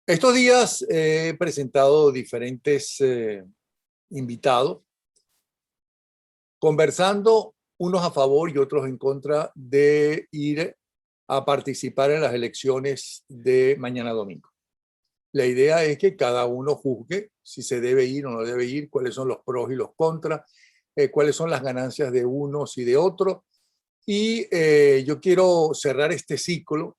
Estos días he presentado diferentes invitados, conversando unos a favor y otros en contra de ir a participar en las elecciones de mañana domingo. La idea es que cada uno juzgue si se debe ir o no debe ir, cuáles son los pros y los contras, cuáles son las ganancias de unos y de otros. Y yo quiero cerrar este ciclo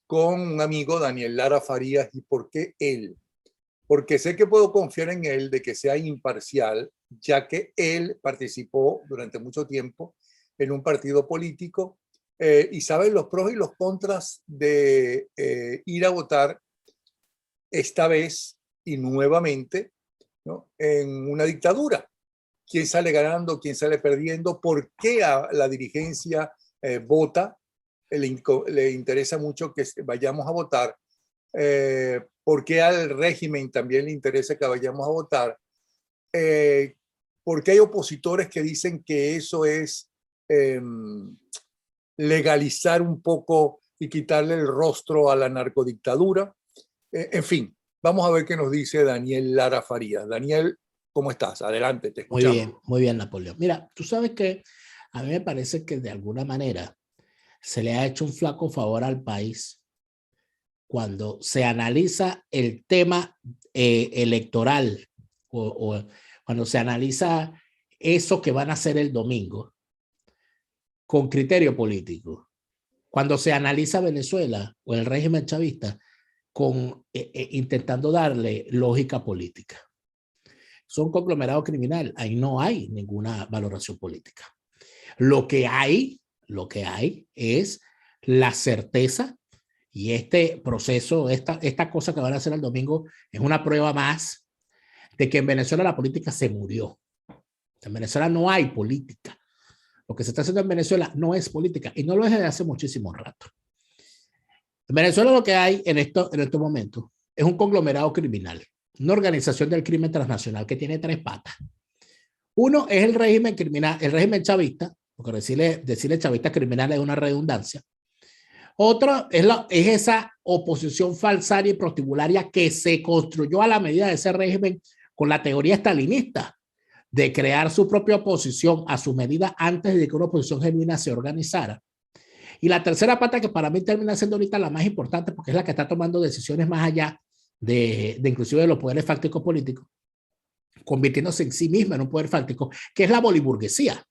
con un amigo, Daniel Lara Farías. ¿Y por qué él? Porque sé que puedo confiar en él de que sea imparcial, ya que él participó durante mucho tiempo en un partido político y sabe los pros y los contras de ir a votar esta vez y nuevamente, ¿no?, en una dictadura. ¿Quién sale ganando? ¿Quién sale perdiendo? ¿Por qué a la dirigencia vota? Le interesa mucho que vayamos a votar. ¿Por qué al régimen también le interesa que vayamos a votar? ¿Por qué hay opositores que dicen que eso es legalizar un poco y quitarle el rostro a la narcodictadura? En fin, vamos a ver qué nos dice Daniel Lara Farías. Daniel, ¿cómo estás? Adelante, te escuchamos. Muy bien, Napoleón. Mira, tú sabes que a mí me parece que de alguna manera se le ha hecho un flaco favor al país cuando se analiza el tema electoral o cuando se analiza eso que van a hacer el domingo con criterio político. Cuando se analiza Venezuela o el régimen chavista con intentando darle lógica política. Son conglomerados criminal. Ahí no hay ninguna valoración política. Lo que hay es la certeza, y este proceso, esta cosa que van a hacer el domingo es una prueba más de que en Venezuela la política se murió. En Venezuela no hay política. Lo que se está haciendo en Venezuela no es política y no lo es desde hace muchísimo rato. En Venezuela lo que hay en estos momentos es un conglomerado criminal, una organización del crimen transnacional que tiene tres patas. Uno es el régimen criminal, el régimen chavista, porque decirle chavista criminal es una redundancia. Otro es esa oposición falsaria y prostibularia que se construyó a la medida de ese régimen con la teoría estalinista de crear su propia oposición a su medida antes de que una oposición genuina se organizara. Y la tercera pata, que para mí termina siendo ahorita la más importante porque es la que está tomando decisiones más allá de inclusive de los poderes fácticos políticos, convirtiéndose en sí misma en un poder fáctico, que es la boliburguesía.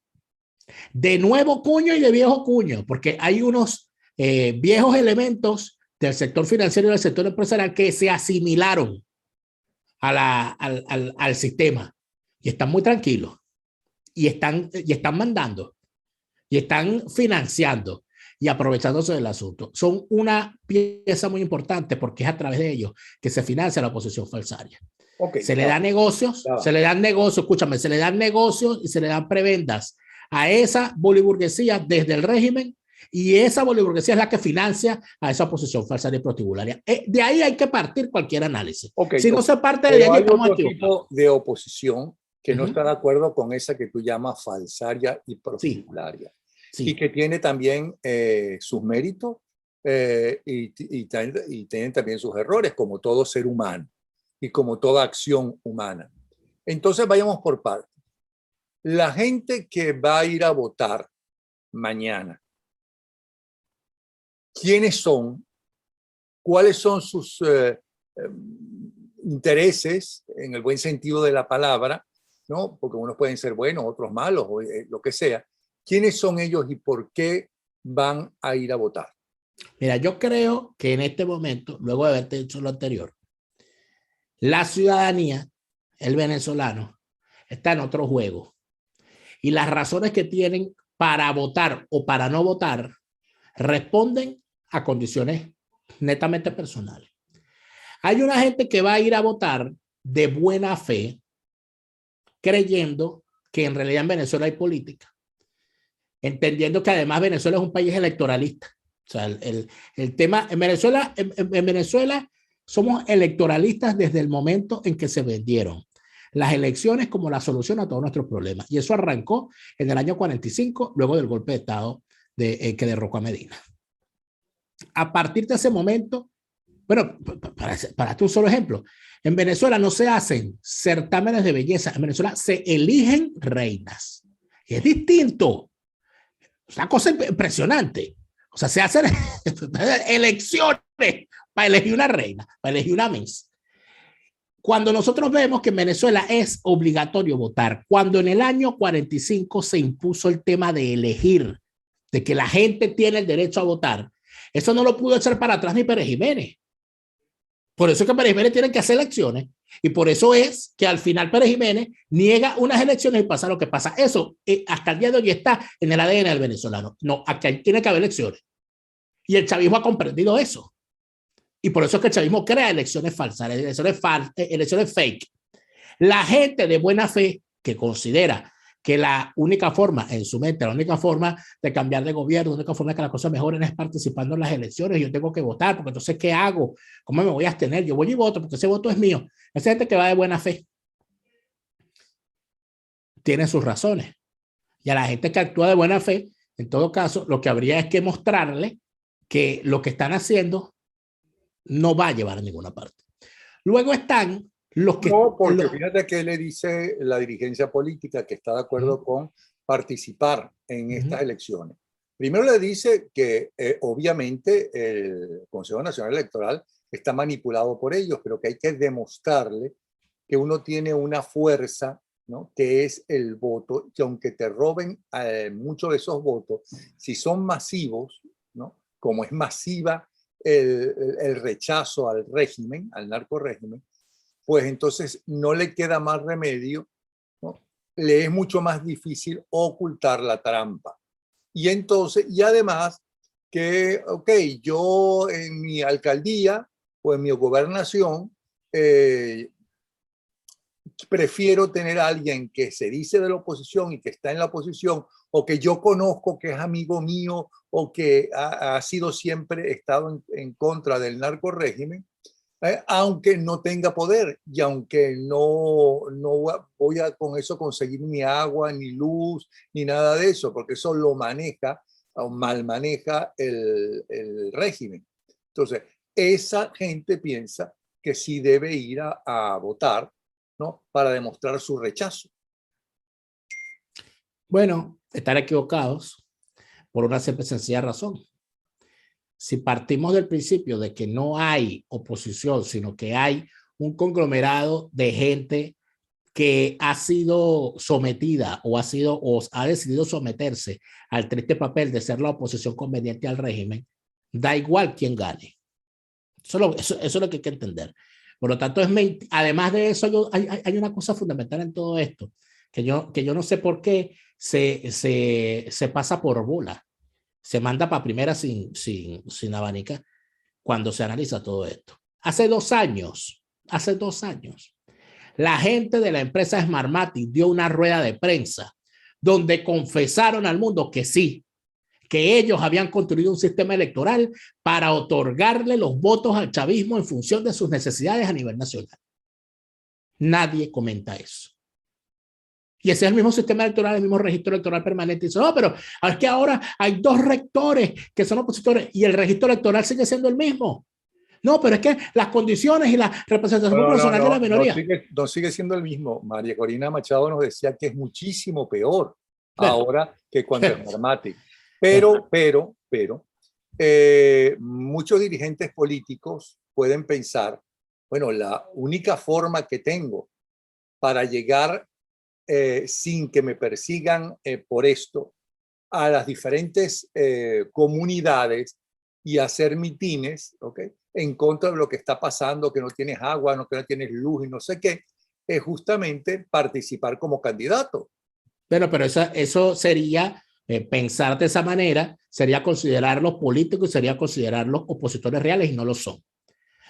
De nuevo cuño y de viejo cuño, porque hay unos viejos elementos del sector financiero y del sector empresarial que se asimilaron al sistema y están muy tranquilos y están mandando y están financiando y aprovechándose del asunto. Son una pieza muy importante porque es a través de ellos que se financia la oposición falsaria. Okay, se le dan negocios, escúchame, se le dan negocios y se le dan prebendas a esa boliburguesía desde el régimen, y esa boliburguesía es la que financia a esa oposición falsaria y prostibularia. De ahí hay que partir cualquier análisis. Si no se parte de ahí, hay otro tipo de oposición que no está de acuerdo con esa que tú llamas falsaria y prostibularia. Sí. Y que tiene también sus méritos y tienen también sus errores, como todo ser humano y como toda acción humana. Entonces vayamos por partes. La gente que va a ir a votar mañana, ¿quiénes son? ¿Cuáles son sus intereses en el buen sentido de la palabra? ¿No? Porque unos pueden ser buenos, otros malos, o lo que sea. ¿Quiénes son ellos y por qué van a ir a votar? Mira, yo creo que en este momento, luego de haberte dicho lo anterior, la ciudadanía, el venezolano, está en otro juego. Y las razones que tienen para votar o para no votar responden a condiciones netamente personales. Hay una gente que va a ir a votar de buena fe, creyendo que en realidad en Venezuela hay política, entendiendo que además Venezuela es un país electoralista. O sea, el tema en Venezuela somos electoralistas desde el momento en que se vendieron las elecciones como la solución a todos nuestros problemas. Y eso arrancó en el año 45, luego del golpe de Estado que derrocó a Medina. A partir de ese momento, Bueno, para darte un solo ejemplo, en Venezuela no se hacen certámenes de belleza, en Venezuela se eligen reinas. Y es distinto. Es una cosa impresionante. O sea, se hacen elecciones para elegir una reina, para elegir una Miss. Cuando nosotros vemos que en Venezuela es obligatorio votar, cuando en el año 45 se impuso el tema de elegir, de que la gente tiene el derecho a votar, eso no lo pudo echar para atrás ni Pérez Jiménez. Por eso es que Pérez Jiménez tiene que hacer elecciones y por eso es que al final Pérez Jiménez niega unas elecciones y pasa lo que pasa. Eso hasta el día de hoy está en el ADN del venezolano. No, aquí tiene que haber elecciones. Y el chavismo ha comprendido eso. Y por eso es que el chavismo crea elecciones falsas, elecciones fake. La gente de buena fe que considera que la única forma, en su mente, la única forma de cambiar de gobierno, la única forma de que las cosas mejoren es participando en las elecciones. Yo tengo que votar, porque entonces, ¿qué hago? ¿Cómo me voy a abstener? Yo voy y voto, porque ese voto es mío. Esa gente que va de buena fe tiene sus razones. Y a la gente que actúa de buena fe, en todo caso, lo que habría es que mostrarle que lo que están haciendo no va a llevar a ninguna parte. Luego están los que... No, porque fíjate que le dice la dirigencia política que está de acuerdo con participar en estas elecciones. Primero le dice que obviamente el Consejo Nacional Electoral está manipulado por ellos, pero que hay que demostrarle que uno tiene una fuerza, ¿no?, que es el voto, que aunque te roben muchos de esos votos, si son masivos, ¿no?, como es masiva el rechazo al régimen, al narcorrégimen, pues entonces no le queda más remedio, ¿no? Le es mucho más difícil ocultar la trampa. Y entonces, y además que, ok, yo en mi alcaldía o en mi gobernación prefiero tener a alguien que se dice de la oposición y que está en la oposición, o que yo conozco, que es amigo mío, o que ha sido siempre estado en contra del narcorrégimen, aunque no tenga poder y aunque no voy a con eso conseguir ni agua, ni luz, ni nada de eso, porque eso lo maneja o mal maneja el régimen. Entonces, esa gente piensa que sí debe ir a votar, ¿no?, para demostrar su rechazo. Bueno, estar equivocados por una simple sencilla razón. Si partimos del principio de que no hay oposición, sino que hay un conglomerado de gente que ha sido sometida o ha decidido someterse al triste papel de ser la oposición conveniente al régimen, da igual quién gane. Eso es lo que hay que entender. Por lo tanto, además de eso, hay una cosa fundamental en todo esto, que yo no sé por qué se pasa por bola. Se manda para primera sin abanica cuando se analiza todo esto. Hace 2 años, la gente de la empresa Smartmatic dio una rueda de prensa donde confesaron al mundo que sí, que ellos habían construido un sistema electoral para otorgarle los votos al chavismo en función de sus necesidades a nivel nacional. Nadie comenta eso. Y ese es el mismo sistema electoral, el mismo registro electoral permanente. Y dice, no, pero es que ahora hay 2 rectores que son opositores y el registro electoral sigue siendo el mismo. No, pero es que las condiciones y la representación proporcional de la minoría. No sigue siendo el mismo. María Corina Machado nos decía que es muchísimo peor ahora que cuando es Smartmatic. Pero muchos dirigentes políticos pueden pensar, bueno, la única forma que tengo para llegar sin que me persigan por esto a las diferentes comunidades y hacer mitines, ¿okay?, en contra de lo que está pasando, que no tienes agua, que no tienes luz y no sé qué, es justamente participar como candidato. Pero eso sería, pensar de esa manera, sería considerarlos políticos y sería considerarlos opositores reales y no lo son.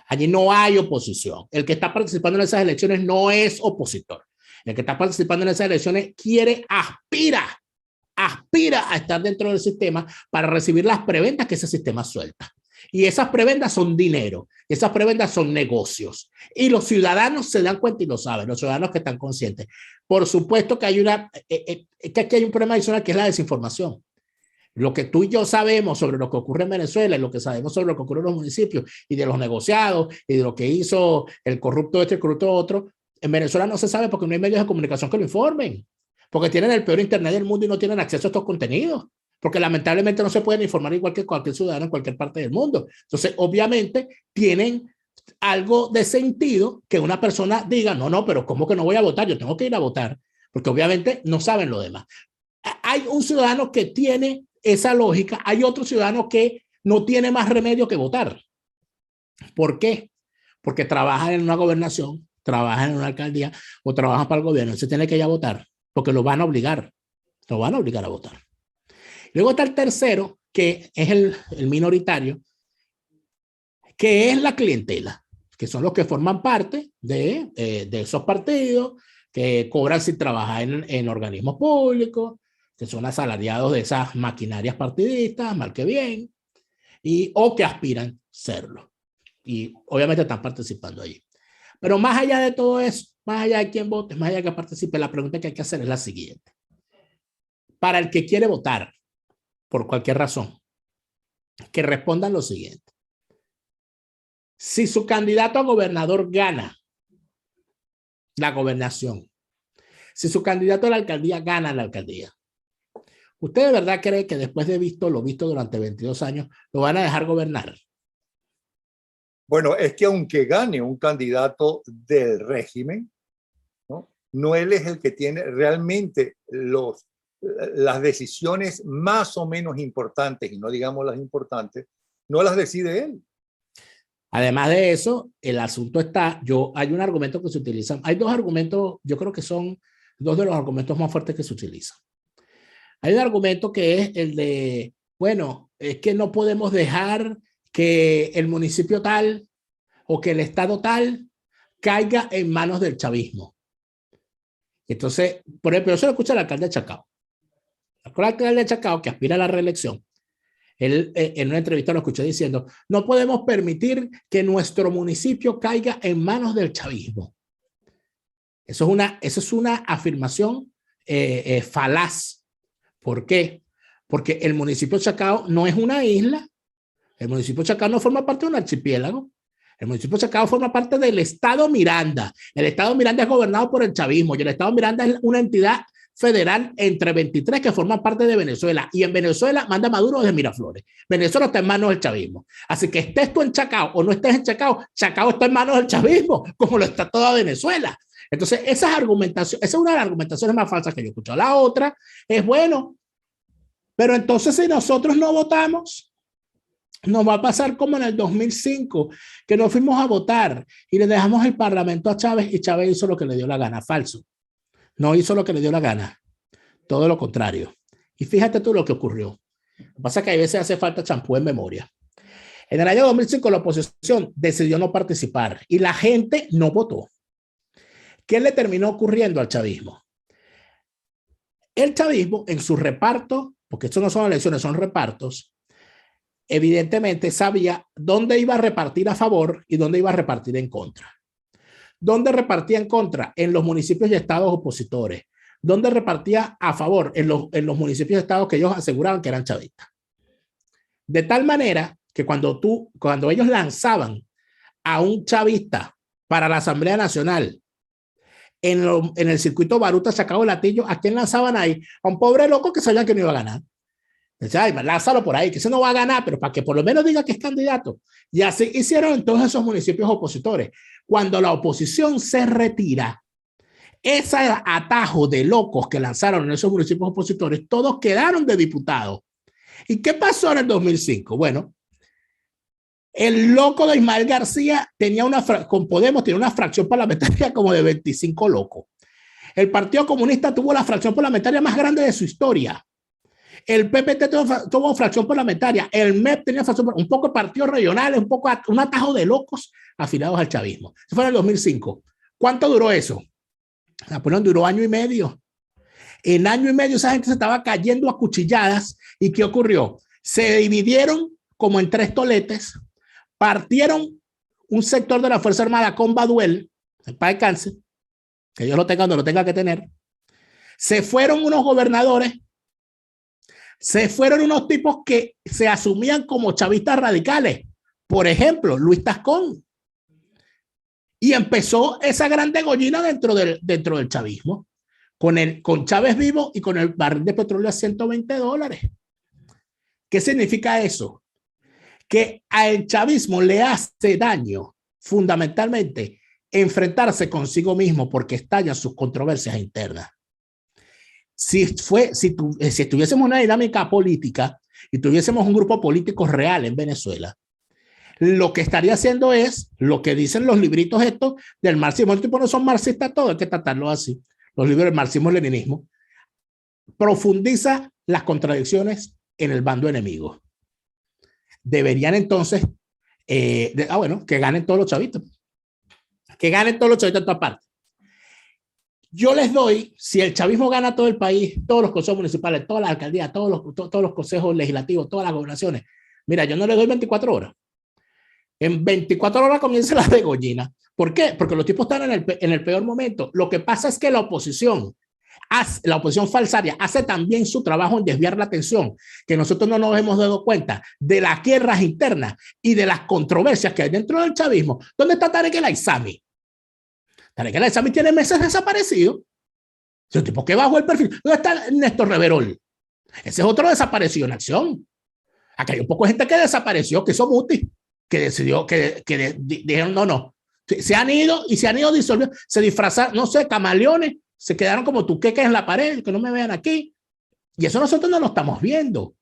Allí no hay oposición. El que está participando en esas elecciones no es opositor. El que está participando en esas elecciones aspira a estar dentro del sistema para recibir las prebendas que ese sistema suelta. Y esas prebendas son dinero, y esas prebendas son negocios. Y los ciudadanos se dan cuenta y lo saben, los ciudadanos que están conscientes. Por supuesto que que aquí hay un problema adicional que es la desinformación. Lo que tú y yo sabemos sobre lo que ocurre en Venezuela y lo que sabemos sobre lo que ocurre en los municipios y de los negociados y de lo que hizo el corrupto este, el corrupto otro, en Venezuela no se sabe porque no hay medios de comunicación que lo informen, porque tienen el peor internet del mundo y no tienen acceso a estos contenidos, porque lamentablemente no se pueden informar igual que cualquier ciudadano en cualquier parte del mundo. Entonces, obviamente, tienen algo de sentido que una persona diga, no, pero ¿cómo que no voy a votar? Yo tengo que ir a votar, porque obviamente no saben lo demás. Hay un ciudadano que tiene esa lógica, hay otro ciudadano que no tiene más remedio que votar. ¿Por qué? Porque trabaja en una gobernación, trabaja en una alcaldía o trabaja para el gobierno. Se tiene que ir a votar porque lo van a obligar a votar. Luego está el tercero, que es el minoritario, que es la clientela, que son los que forman parte de esos partidos, que cobran sin trabajar en organismos públicos, que son asalariados de esas maquinarias partidistas, mal que bien, o que aspiran a serlo. Y obviamente están participando allí. Pero más allá de todo eso, más allá de quién vote, más allá de que participe, la pregunta que hay que hacer es la siguiente. Para el que quiere votar, por cualquier razón, que respondan lo siguiente. Si su candidato a gobernador gana la gobernación, si su candidato a la alcaldía gana la alcaldía, ¿usted de verdad cree que después de lo visto durante 22 años, lo van a dejar gobernar? Bueno, es que aunque gane un candidato del régimen, no él es el que tiene realmente las decisiones más o menos importantes, y no digamos las importantes, no las decide él. Además de eso, el asunto está, hay un argumento que se utiliza, hay dos argumentos, yo creo que son dos de los argumentos más fuertes que se utilizan. Hay un argumento que es el de, bueno, es que no podemos dejar que el municipio tal o que el estado tal caiga en manos del chavismo. Entonces, por ejemplo, yo se lo escucho al alcalde de Chacao. El alcalde de Chacao, que aspira a la reelección, él en una entrevista lo escuché diciendo, no podemos permitir que nuestro municipio caiga en manos del chavismo. Eso es una afirmación falaz. ¿Por qué? Porque el municipio de Chacao no es una isla. El municipio de Chacao no forma parte de un archipiélago. El municipio de Chacao forma parte del Estado Miranda. El Estado Miranda es gobernado por el chavismo y el Estado Miranda es una entidad federal entre 23 que forman parte de Venezuela. Y en Venezuela manda Maduro desde Miraflores. Venezuela está en manos del chavismo. Así que estés tú en Chacao o no estés en Chacao, Chacao está en manos del chavismo, como lo está toda Venezuela. Entonces, esa es una de las argumentaciones más falsas que yo he escuchado. La otra es, bueno, pero entonces si nosotros no votamos, nos va a pasar como en el 2005, que nos fuimos a votar y le dejamos el parlamento a Chávez y Chávez hizo lo que le dio la gana. Falso. No hizo lo que le dio la gana. Todo lo contrario. Y fíjate tú lo que ocurrió. Lo que pasa es que a veces hace falta champú en memoria. En el año 2005 la oposición decidió no participar y la gente no votó. ¿Qué le terminó ocurriendo al chavismo? El chavismo en su reparto, porque esto no son elecciones, son repartos, evidentemente sabía dónde iba a repartir a favor y dónde iba a repartir en contra. ¿Dónde repartía en contra? En los municipios y estados opositores. ¿Dónde repartía a favor? En los municipios y estados que ellos aseguraban que eran chavistas. De tal manera que cuando ellos lanzaban a un chavista para la Asamblea Nacional en el circuito Baruta, Chacao, Latillo, ¿a quién lanzaban ahí? A un pobre loco que sabían que no iba a ganar. Decía, ay, lázalo por ahí, que ese no va a ganar, pero para que por lo menos diga que es candidato. Y así hicieron en todos esos municipios opositores. Cuando la oposición se retira, ese atajo de locos que lanzaron en esos municipios opositores, todos quedaron de diputados. ¿Y qué pasó en el 2005? Bueno, el loco de Ismael García con Podemos tenía una fracción parlamentaria como de 25 locos. El Partido Comunista tuvo la fracción parlamentaria más grande de su historia. El PPT tuvo fracción parlamentaria, el MEP tenía fracción, un poco de partidos regionales, un atajo de locos afiliados al chavismo. Eso fue en el 2005. ¿Cuánto duró eso? Napoleón duró año y medio. En año y medio esa gente se estaba cayendo a cuchilladas. ¿Y qué ocurrió? Se dividieron como en 3 toletes, partieron un sector de la Fuerza Armada con Baduel, el paz de cáncer, que Dios lo tenga donde lo tenga que tener. Se fueron unos gobernadores, Se fueron unos tipos que se asumían como chavistas radicales. Por ejemplo, Luis Tascón. Y empezó esa gran degollina dentro del chavismo, con Chávez vivo y con el barril de petróleo a $120. ¿Qué significa eso? Que al chavismo le hace daño fundamentalmente enfrentarse consigo mismo porque estallan sus controversias internas. Si estuviésemos en una dinámica política y tuviésemos un grupo político real en Venezuela, lo que estaría haciendo es lo que dicen los libritos estos del marxismo. Los tipos no son marxistas todos, hay que tratarlo así. Los libros del marxismo-leninismo profundiza las contradicciones en el bando enemigo. Deberían entonces, que ganen todos los chavitos. Que ganen todos los chavitos en todas partes. Yo les doy, si el chavismo gana todo el país, todos los consejos municipales, todas las alcaldías, todos los consejos legislativos, todas las gobernaciones, mira, yo no le doy 24 horas. En 24 horas comienza la degollina. ¿Por qué? Porque los tipos están en el peor momento. Lo que pasa es que la oposición falsaria hace también su trabajo en desviar la atención, que nosotros no nos hemos dado cuenta de las guerras internas y de las controversias que hay dentro del chavismo. ¿Dónde está Tarek El Aissami? Tarek El Aissami tiene meses desaparecido. Es un tipo que bajó el perfil. ¿Dónde está Néstor Reverol? Ese es otro desaparecido en acción. Acá hay un poco de gente que desapareció, que son mutis, que decidió, dijeron no. Se han ido disolviendo, se disfrazaron, no sé, camaleones, se quedaron como tuqueques en la pared, que no me vean aquí. Y eso nosotros no lo estamos viendo.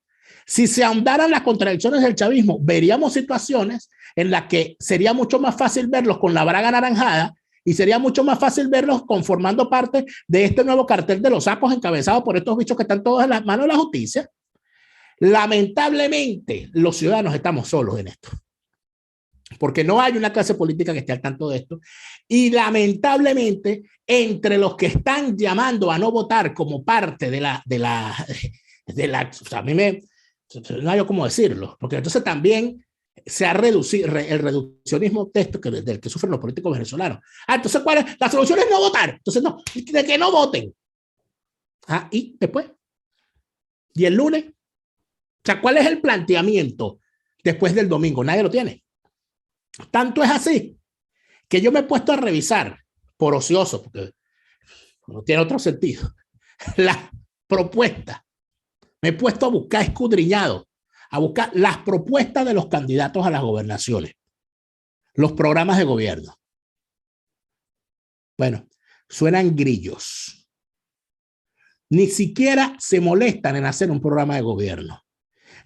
Si se ahondaran las contradicciones del chavismo, veríamos situaciones en las que sería mucho más fácil verlos con la braga anaranjada y sería mucho más fácil verlos conformando parte de este nuevo cartel de los sapos encabezado por estos bichos que están todos en las manos de la justicia. Lamentablemente, los ciudadanos estamos solos en esto, porque no hay una clase política que esté al tanto de esto, y lamentablemente entre los que están llamando a no votar como parte o sea, a mí no hay cómo decirlo, porque entonces también se ha reducido el reduccionismo del que sufren los políticos venezolanos. Entonces, ¿cuál es? La solución es no votar. Entonces, no, de que no voten. Y después, y el lunes, o sea, ¿cuál es el planteamiento después del domingo? Nadie lo tiene. Tanto es así que yo me he puesto a revisar por ocioso, porque no tiene otro sentido, la propuesta. Me he puesto a buscar escudriñado, a buscar las propuestas de los candidatos a las gobernaciones, los programas de gobierno. Bueno, suenan grillos. Ni siquiera se molestan en hacer un programa de gobierno.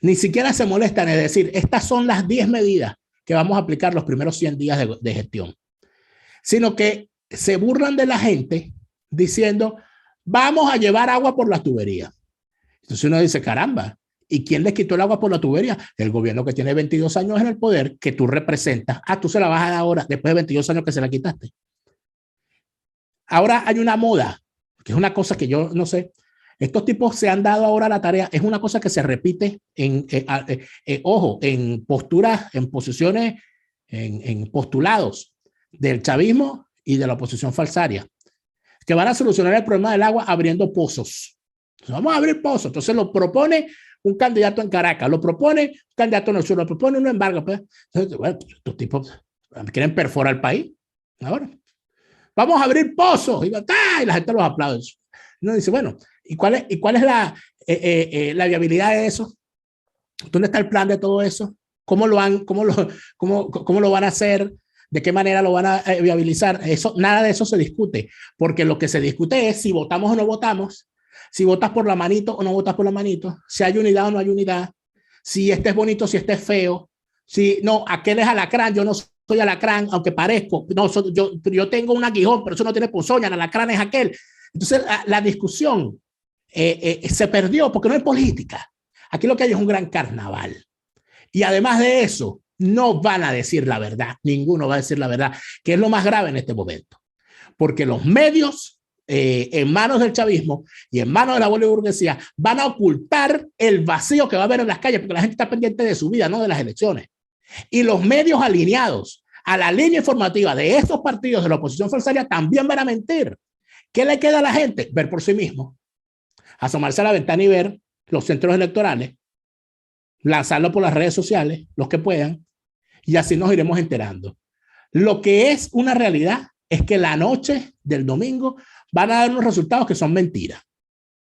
Ni siquiera se molestan en decir, estas son las 10 medidas que vamos a aplicar los primeros 100 días de gestión. Sino que se burlan de la gente diciendo, vamos a llevar agua por las tuberías. Entonces uno dice, caramba, ¿y quién les quitó el agua por la tubería? El gobierno que tiene 22 años en el poder, que tú representas. Tú se la vas a dar ahora, después de 22 años que se la quitaste. Ahora hay una moda, que es una cosa que yo no sé. Estos tipos se han dado ahora la tarea, es una cosa que se repite en posturas, en posiciones, en postulados del chavismo y de la oposición falsaria, que van a solucionar el problema del agua abriendo pozos. Entonces, vamos a abrir pozos. Entonces lo propone un candidato en Caracas, lo propone un candidato en el sur, lo propone uno en Vargas. Pues. Entonces, bueno, estos tipos quieren perforar el país. Ahora, vamos a abrir pozos. Y la gente los aplaude. Y uno dice, bueno, ¿y cuál es la viabilidad de eso? ¿Dónde está el plan de todo eso? ¿Cómo lo van a hacer? ¿De qué manera lo van a viabilizar? Nada de eso se discute, porque lo que se discute es si votamos o no votamos, si votas por la manito o no votas por la manito, si hay unidad o no hay unidad, si este es bonito, si este es feo, si no, aquel es alacrán, yo no soy alacrán, aunque parezco, no, yo tengo un aguijón, pero eso no tiene ponzoña, el alacrán es aquel. Entonces la discusión se perdió porque no hay política. Aquí lo que hay es un gran carnaval. Y además de eso, no van a decir la verdad, ninguno va a decir la verdad, que es lo más grave en este momento. Porque los medios, en manos del chavismo y en manos de la burguesía, van a ocultar el vacío que va a haber en las calles, porque la gente está pendiente de su vida, no de las elecciones. Y los medios alineados a la línea informativa de estos partidos de la oposición falsaria también van a mentir. ¿Qué le queda a la gente? Ver por sí mismo, asomarse a la ventana y ver los centros electorales, lanzarlo por las redes sociales, los que puedan, y así nos iremos enterando. Lo que es una realidad es que la noche del domingo van a dar unos resultados que son mentiras.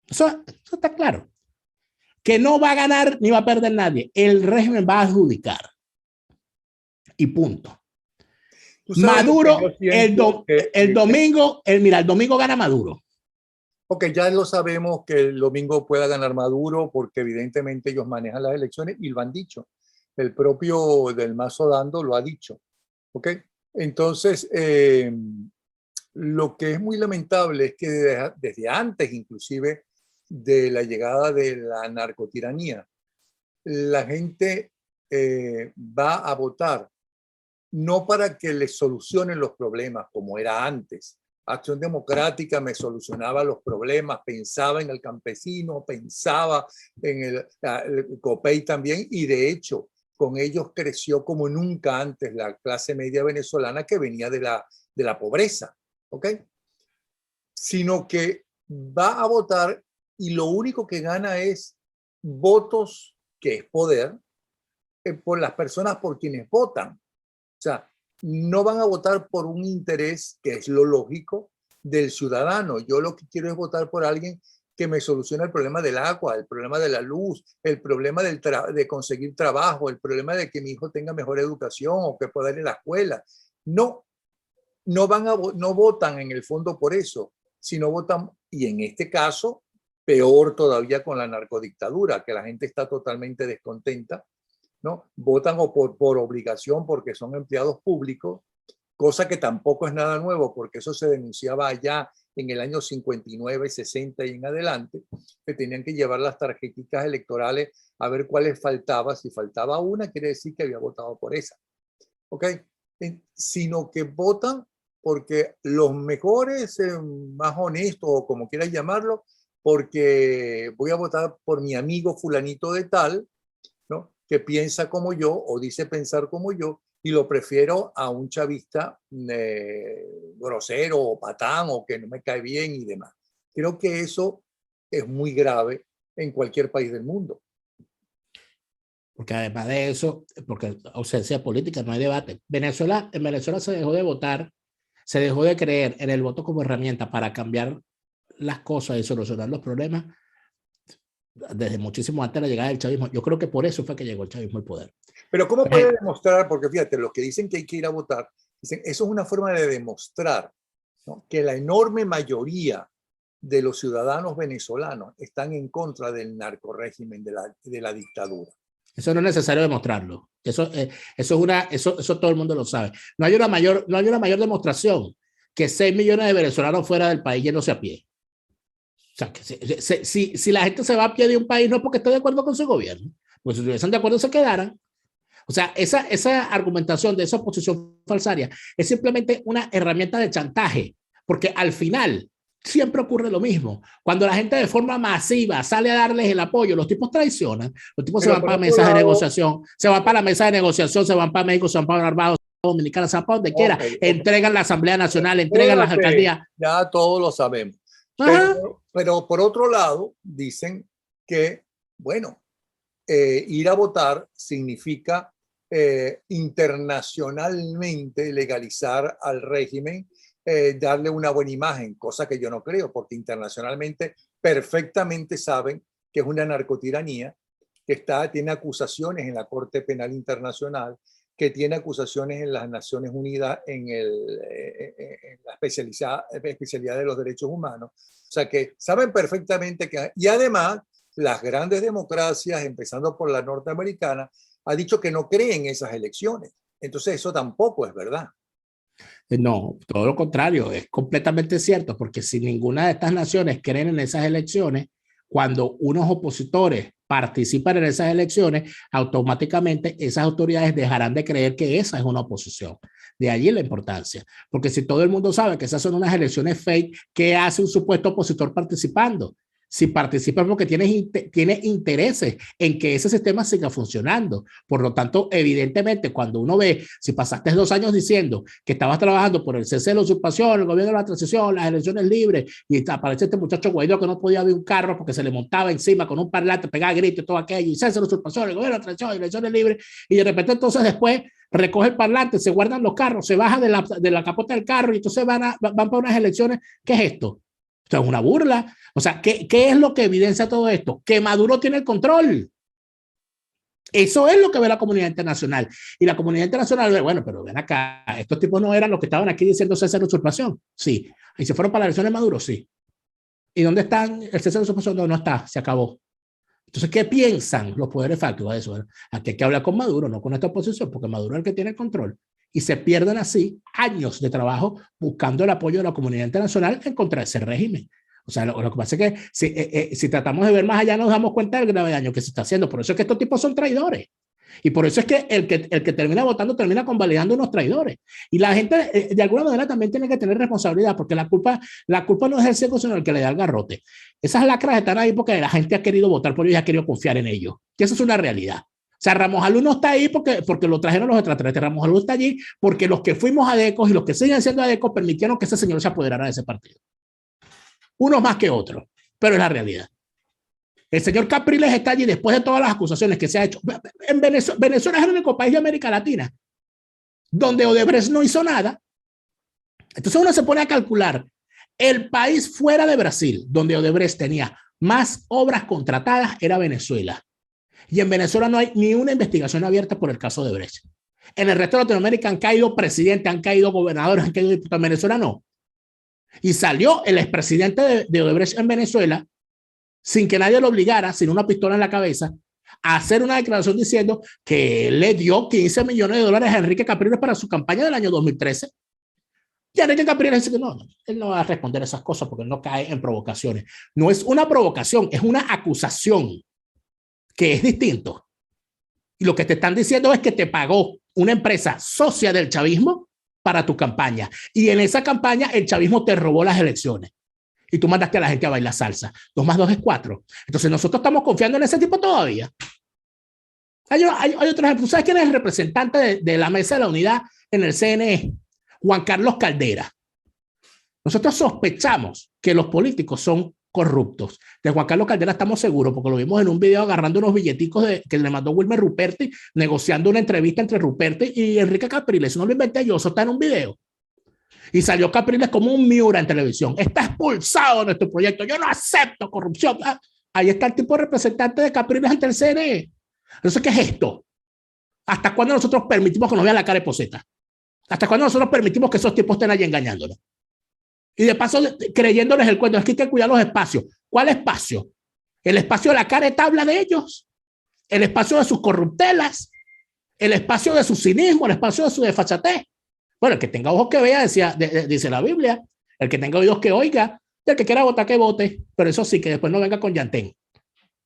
Eso está claro. Que no va a ganar ni va a perder nadie. El régimen va a adjudicar. Y punto. Maduro, el domingo gana Maduro. Ok, ya lo sabemos que el domingo pueda ganar Maduro porque evidentemente ellos manejan las elecciones y lo han dicho. El propio del Mazo Dando lo ha dicho. Ok, entonces lo que es muy lamentable es que desde antes inclusive de la llegada de la narcotiranía, la gente va a votar no para que les solucionen los problemas como era antes. Acción Democrática me solucionaba los problemas, pensaba en el campesino, pensaba en el COPEI también, y de hecho con ellos creció como nunca antes la clase media venezolana que venía de la pobreza, ¿ok? Sino que va a votar y lo único que gana es votos, que es poder, por las personas por quienes votan. O sea, no van a votar por un interés que es lo lógico del ciudadano. Yo lo que quiero es votar por alguien que me solucione el problema del agua, el problema de la luz, el problema de conseguir trabajo, el problema de que mi hijo tenga mejor educación o que pueda ir a la escuela. No votan en el fondo por eso, sino votan, y en este caso, peor todavía con la narcodictadura, que la gente está totalmente descontenta, ¿no? Votan o por obligación porque son empleados públicos, cosa que tampoco es nada nuevo, porque eso se denunciaba allá en el año 59, 60 y en adelante, que tenían que llevar las tarjeticas electorales a ver cuáles faltaba. Si faltaba una, quiere decir que había votado por esa. ¿Ok? Sino que votan porque los mejores, más honestos, o como quieras llamarlo, porque voy a votar por mi amigo fulanito de tal, ¿no? Que piensa como yo o dice pensar como yo, y lo prefiero a un chavista grosero o patán o que no me cae bien y demás. Creo que eso es muy grave en cualquier país del mundo. Porque además de eso, porque ausencia política, no hay debate. En Venezuela se dejó de votar, se dejó de creer en el voto como herramienta para cambiar las cosas y solucionar los problemas desde muchísimo antes de la llegada del chavismo. Yo creo que por eso fue que llegó el chavismo al poder. Pero ¿cómo puede demostrar? Porque fíjate, los que dicen que hay que ir a votar, dicen, eso es una forma de demostrar, ¿no?, que la enorme mayoría de los ciudadanos venezolanos están en contra del narcorrégimen, de la dictadura. Eso no es necesario demostrarlo. Eso todo el mundo lo sabe. No hay una mayor demostración que 6 millones de venezolanos fuera del país yéndose a pie. O sea, que si la gente se va a pie de un país no es porque esté de acuerdo con su gobierno, pues si estuviesen de acuerdo se quedaran. O sea, esa argumentación de esa oposición falsaria es simplemente una herramienta de chantaje, porque al final siempre ocurre lo mismo. Cuando la gente de forma masiva sale a darles el apoyo, los tipos traicionan, los tipos se van para mesas de negociación, se van para la mesa de negociación, se van para México, se van para Barbados, Dominicana, se van para donde quiera, entregan la Asamblea Nacional, entregan las alcaldías. Ya todos lo sabemos. Pero por otro lado, dicen que, bueno, ir a votar significa internacionalmente legalizar al régimen, darle una buena imagen, cosa que yo no creo, porque internacionalmente perfectamente saben que es una narcotiranía, que tiene acusaciones en la Corte Penal Internacional, que tiene acusaciones en las Naciones Unidas en la especialidad de los derechos humanos. O sea que saben perfectamente que... Y además, las grandes democracias, empezando por la norteamericana, ha dicho que no creen en esas elecciones. Entonces eso tampoco es verdad. No, todo lo contrario, es completamente cierto, porque si ninguna de estas naciones creen en esas elecciones, cuando unos opositores participan en esas elecciones, automáticamente esas autoridades dejarán de creer que esa es una oposición. De allí la importancia, porque si todo el mundo sabe que esas son unas elecciones fake, ¿qué hace un supuesto opositor participando? Si participa porque tiene intereses en que ese sistema siga funcionando. Por lo tanto, evidentemente, cuando uno ve, si pasaste 2 años diciendo que estabas trabajando por el cese de la usurpación, el gobierno de la transición, las elecciones libres, y aparece este muchacho Guaidó que no podía ver un carro porque se le montaba encima con un parlante, pegaba gritos y todo aquello, y cese de la usurpación, el gobierno de la transición, elecciones libres, y de repente entonces después recoge el parlante, se guardan los carros, se baja de la capota del carro y entonces van para unas elecciones. ¿Qué es esto? Esto es una burla. O sea, ¿qué es lo que evidencia todo esto? Que Maduro tiene el control. Eso es lo que ve la comunidad internacional. Y la comunidad internacional ve, bueno, pero ven acá, estos tipos no eran los que estaban aquí diciendo cese de usurpación. Sí. ¿Y se fueron para la elección de Maduro? Sí. ¿Y dónde están el cese de usurpación? No, no está, se acabó. Entonces, ¿qué piensan los poderes fácticos de eso? Bueno, aquí hay que hablar con Maduro, no con esta oposición, porque Maduro es el que tiene el control. Y se pierden así años de trabajo buscando el apoyo de la comunidad internacional en contra de ese régimen. O sea, lo que pasa es que si tratamos de ver más allá nos damos cuenta del grave daño que se está haciendo. Por eso es que estos tipos son traidores. Y por eso es que el que termina votando termina convalidando unos traidores. Y la gente, de alguna manera, también tiene que tener responsabilidad, porque la culpa no es el ciego, sino el que le da el garrote. Esas lacras están ahí porque la gente ha querido votar por ellos y ha querido confiar en ellos. Y eso es una realidad. O sea, Ramos Alú no está ahí porque lo trajeron los extraterrestres. Ramos Alú está allí porque los que fuimos adecos y los que siguen siendo adecos permitieron que ese señor se apoderara de ese partido. Unos más que otros, pero es la realidad. El señor Capriles está allí después de todas las acusaciones que se ha hecho. En Venezuela es el único país de América Latina donde Odebrecht no hizo nada. Entonces uno se pone a calcular el país fuera de Brasil, donde Odebrecht tenía más obras contratadas, era Venezuela. Y en Venezuela no hay ni una investigación abierta por el caso de Odebrecht. En el resto de Latinoamérica han caído presidentes, han caído gobernadores, han caído diputados. En Venezuela no. Y salió el expresidente de Odebrecht en Venezuela sin que nadie lo obligara, sin una pistola en la cabeza, a hacer una declaración diciendo que él le dio 15 millones de dólares a Enrique Capriles para su campaña del año 2013. Y Enrique Capriles dice que no, él no va a responder esas cosas porque él no cae en provocaciones. No es una provocación, es una acusación, que es distinto. Y lo que te están diciendo es que te pagó una empresa socia del chavismo para tu campaña. Y en esa campaña el chavismo te robó las elecciones. Y tú mandaste a la gente a bailar salsa. 2 más 2 es 4. Entonces nosotros estamos confiando en ese tipo todavía. Hay otro ejemplo. ¿Sabes quién es el representante de la Mesa de la Unidad en el CNE? Juan Carlos Caldera. Nosotros sospechamos que los políticos son corruptos. De Juan Carlos Caldera estamos seguros, porque lo vimos en un video agarrando unos billeticos que le mandó Wilmer Ruperti, negociando una entrevista entre Ruperti y Enrique Capriles. Eso no lo inventé yo, eso está en un video. Y salió Capriles como un Miura en televisión. Está expulsado de nuestro proyecto. Yo no acepto corrupción. Ahí está el tipo de representante de Capriles ante el CNE. Entonces, ¿qué es esto? ¿Hasta cuándo nosotros permitimos que nos vean la cara de poseta? ¿Hasta cuándo nosotros permitimos que esos tipos estén allí engañándonos? Y de paso, creyéndoles el cuento. Es que hay que cuidar los espacios. ¿Cuál espacio? El espacio de la cara de tabla de ellos. El espacio de sus corruptelas. El espacio de su cinismo. El espacio de su desfachatez. Bueno, el que tenga ojos que vea, dice la Biblia. El que tenga oídos que oiga. El que quiera votar, que vote. Pero eso sí, que después no venga con llantén.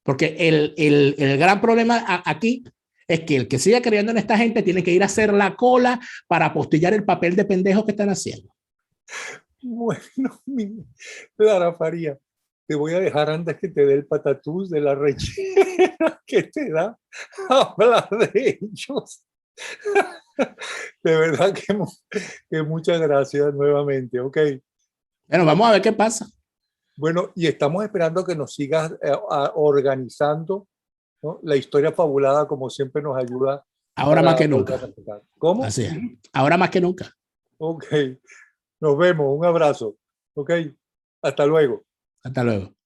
Porque el gran problema aquí es que el que siga creyendo en esta gente tiene que ir a hacer la cola para apostillar el papel de pendejo que están haciendo. Bueno, Clara Faría, te voy a dejar antes que te dé el patatús de la rechera que te da hablar de ellos. De verdad que muchas gracias nuevamente, ok. Bueno, vamos a ver qué pasa. Bueno, y estamos esperando que nos sigas organizando, ¿no? La historia fabulada, como siempre, nos ayuda. Ahora más que nunca. ¿Cómo? Así es. Ahora más que nunca. Ok. Nos vemos. Un abrazo. Ok. Hasta luego. Hasta luego.